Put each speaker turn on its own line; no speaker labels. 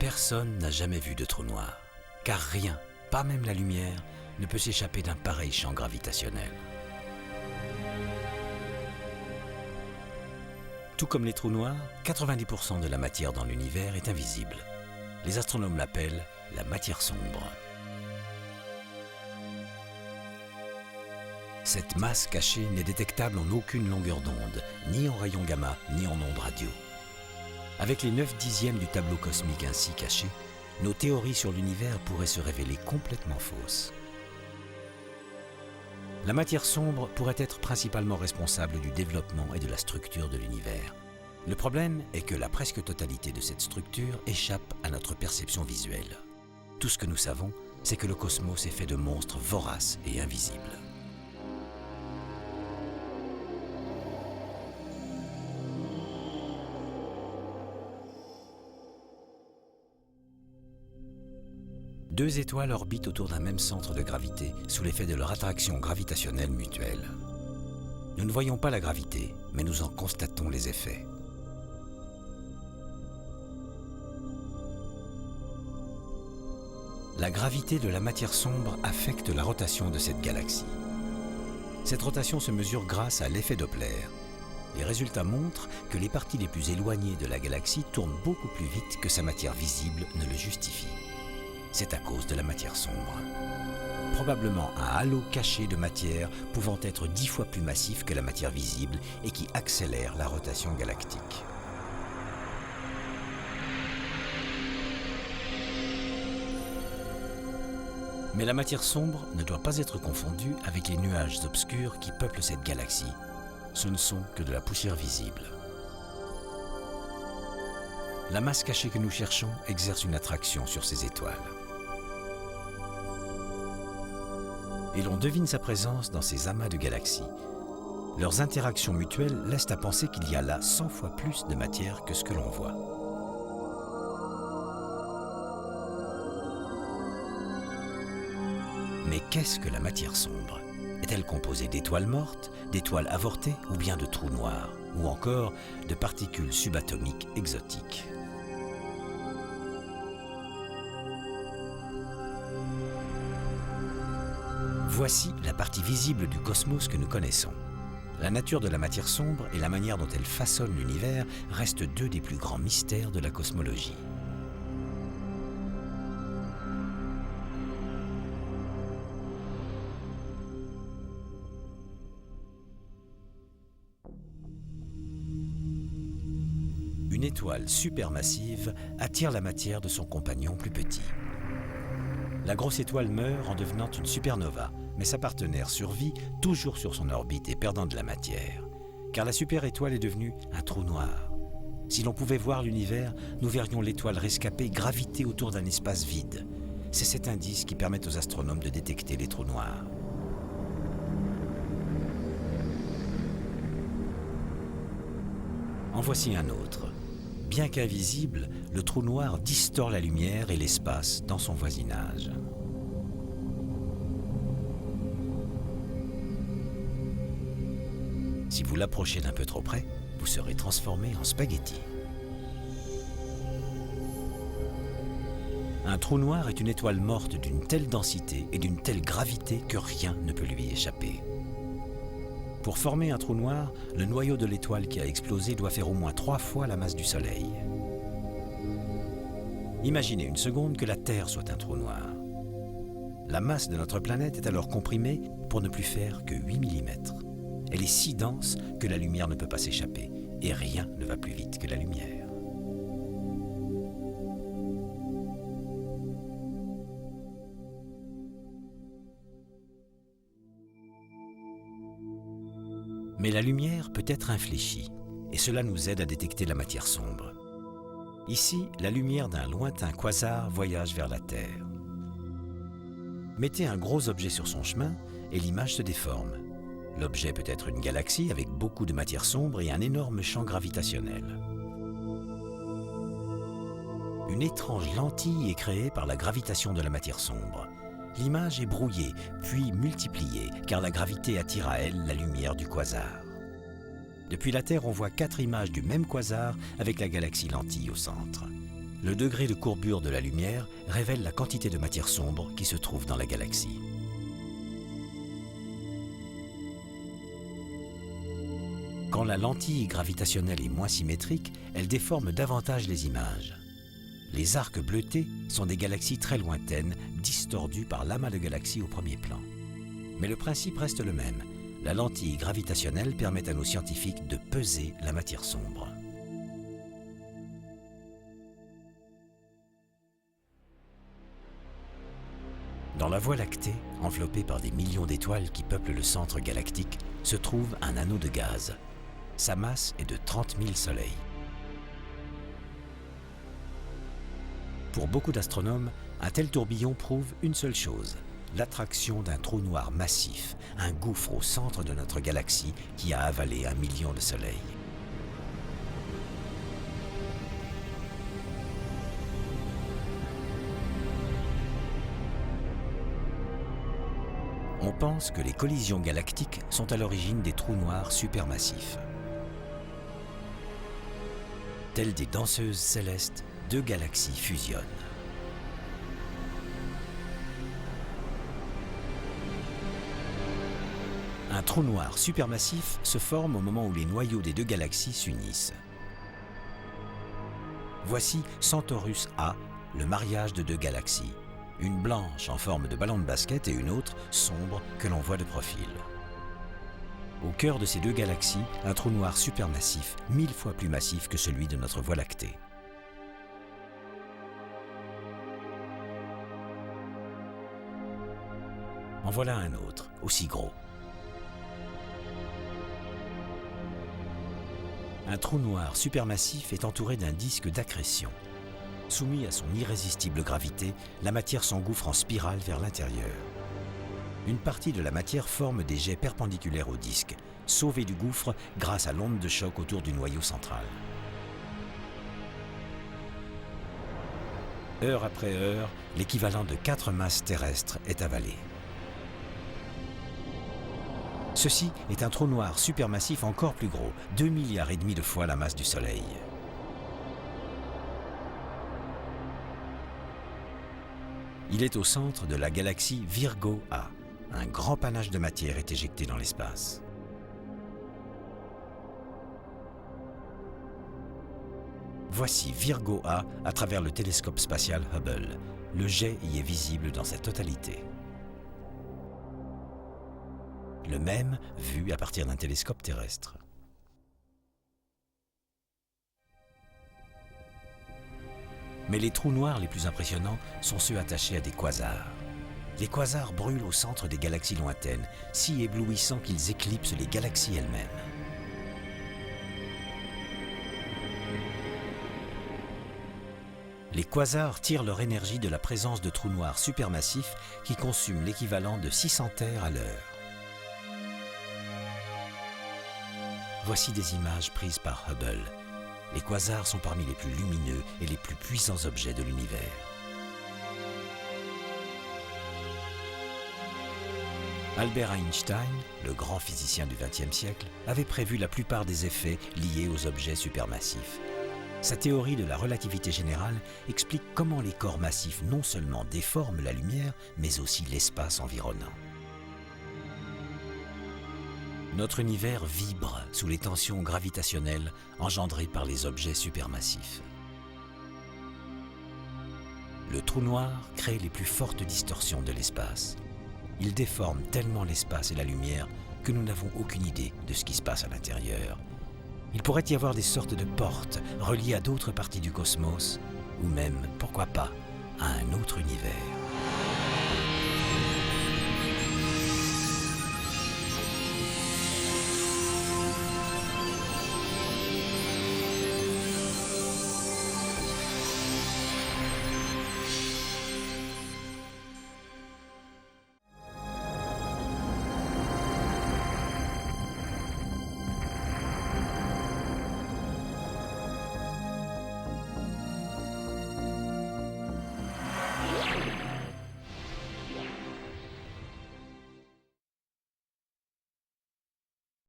Personne n'a jamais vu de trou noir, car rien, pas même la lumière, ne peut s'échapper d'un pareil champ gravitationnel. Tout comme les trous noirs, 90% de la matière dans l'univers est invisible. Les astronomes l'appellent la matière sombre. Cette masse cachée n'est détectable en aucune longueur d'onde, ni en rayons gamma, ni en ondes radio. Avec les 9/10 du tableau cosmique ainsi caché, nos théories sur l'univers pourraient se révéler complètement fausses. La matière sombre pourrait être principalement responsable du développement et de la structure de l'univers. Le problème est que la presque totalité de cette structure échappe à notre perception visuelle. Tout ce que nous savons, c'est que le cosmos est fait de monstres voraces et invisibles. Deux étoiles orbitent autour d'un même centre de gravité sous l'effet de leur attraction gravitationnelle mutuelle. Nous ne voyons pas la gravité, mais nous en constatons les effets. La gravité de la matière sombre affecte la rotation de cette galaxie. Cette rotation se mesure grâce à l'effet Doppler. Les résultats montrent que les parties les plus éloignées de la galaxie tournent beaucoup plus vite que sa matière visible ne le justifie. C'est à cause de la matière sombre. Probablement un halo caché de matière pouvant être 10 fois plus massif que la matière visible et qui accélère la rotation galactique. Mais la matière sombre ne doit pas être confondue avec les nuages obscurs qui peuplent cette galaxie. Ce ne sont que de la poussière visible. La masse cachée que nous cherchons exerce une attraction sur ces étoiles. Et l'on devine sa présence dans ces amas de galaxies. Leurs interactions mutuelles laissent à penser qu'il y a là 100 fois plus de matière que ce que l'on voit. Mais qu'est-ce que la matière sombre? Est-elle composée d'étoiles mortes, d'étoiles avortées ou bien de trous noirs, ou encore de particules subatomiques exotiques? Voici la partie visible du cosmos que nous connaissons. La nature de la matière sombre et la manière dont elle façonne l'univers restent deux des plus grands mystères de la cosmologie. Une étoile supermassive attire la matière de son compagnon plus petit. La grosse étoile meurt en devenant une supernova, mais sa partenaire survit toujours sur son orbite et perdant de la matière, car la super-étoile est devenue un trou noir. Si l'on pouvait voir l'univers, nous verrions l'étoile rescapée graviter autour d'un espace vide. C'est cet indice qui permet aux astronomes de détecter les trous noirs. En voici un autre. Bien qu'invisible, le trou noir distord la lumière et l'espace dans son voisinage. Si vous l'approchez d'un peu trop près, vous serez transformé en spaghetti. Un trou noir est une étoile morte d'une telle densité et d'une telle gravité que rien ne peut lui échapper. Pour former un trou noir, le noyau de l'étoile qui a explosé doit faire au moins 3 fois la masse du Soleil. Imaginez une seconde que la Terre soit un trou noir. La masse de notre planète est alors comprimée pour ne plus faire que 8 mm. Elle est si dense que la lumière ne peut pas s'échapper, et rien ne va plus vite que la lumière. Mais la lumière peut être infléchie, et cela nous aide à détecter la matière sombre. Ici, la lumière d'un lointain quasar voyage vers la Terre. Mettez un gros objet sur son chemin, et l'image se déforme. L'objet peut être une galaxie avec beaucoup de matière sombre et un énorme champ gravitationnel. Une étrange lentille est créée par la gravitation de la matière sombre. L'image est brouillée, puis multipliée, car la gravité attire à elle la lumière du quasar. Depuis la Terre, on voit 4 images du même quasar avec la galaxie lentille au centre. Le degré de courbure de la lumière révèle la quantité de matière sombre qui se trouve dans la galaxie. Quand la lentille gravitationnelle est moins symétrique, elle déforme davantage les images. Les arcs bleutés sont des galaxies très lointaines, distordues par l'amas de galaxies au premier plan. Mais le principe reste le même. La lentille gravitationnelle permet à nos scientifiques de peser la matière sombre. Dans la Voie lactée, enveloppée par des millions d'étoiles qui peuplent le centre galactique, se trouve un anneau de gaz. Sa masse est de 30 000 soleils. Pour beaucoup d'astronomes, un tel tourbillon prouve une seule chose, l'attraction d'un trou noir massif, un gouffre au centre de notre galaxie qui a avalé 1 million de soleils. On pense que les collisions galactiques sont à l'origine des trous noirs supermassifs. Telles des danseuses célestes, deux galaxies fusionnent. Un trou noir supermassif se forme au moment où les noyaux des deux galaxies s'unissent. Voici Centaurus A, le mariage de deux galaxies. Une blanche en forme de ballon de basket et une autre sombre que l'on voit de profil. Au cœur de ces deux galaxies, un trou noir supermassif, 1000 fois plus massif que celui de notre Voie lactée. En voilà un autre, aussi gros. Un trou noir supermassif est entouré d'un disque d'accrétion. Soumis à son irrésistible gravité, la matière s'engouffre en spirale vers l'intérieur. Une partie de la matière forme des jets perpendiculaires au disque, sauvés du gouffre grâce à l'onde de choc autour du noyau central. Heure après heure, l'équivalent de 4 masses terrestres est avalé. Ceci est un trou noir supermassif encore plus gros, 2,5 milliards de fois la masse du Soleil. Il est au centre de la galaxie Virgo A. Un grand panache de matière est éjecté dans l'espace. Voici Virgo A à travers le télescope spatial Hubble. Le jet y est visible dans sa totalité. Le même vu à partir d'un télescope terrestre. Mais les trous noirs les plus impressionnants sont ceux attachés à des quasars. Les quasars brûlent au centre des galaxies lointaines, si éblouissants qu'ils éclipsent les galaxies elles-mêmes. Les quasars tirent leur énergie de la présence de trous noirs supermassifs qui consument l'équivalent de 600 terres à l'heure. Voici des images prises par Hubble. Les quasars sont parmi les plus lumineux et les plus puissants objets de l'univers. Albert Einstein, le grand physicien du XXe siècle, avait prévu la plupart des effets liés aux objets supermassifs. Sa théorie de la relativité générale explique comment les corps massifs non seulement déforment la lumière, mais aussi l'espace environnant. Notre univers vibre sous les tensions gravitationnelles engendrées par les objets supermassifs. Le trou noir crée les plus fortes distorsions de l'espace. Il déforme tellement l'espace et la lumière que nous n'avons aucune idée de ce qui se passe à l'intérieur. Il pourrait y avoir des sortes de portes reliées à d'autres parties du cosmos, ou même, pourquoi pas, à un autre univers.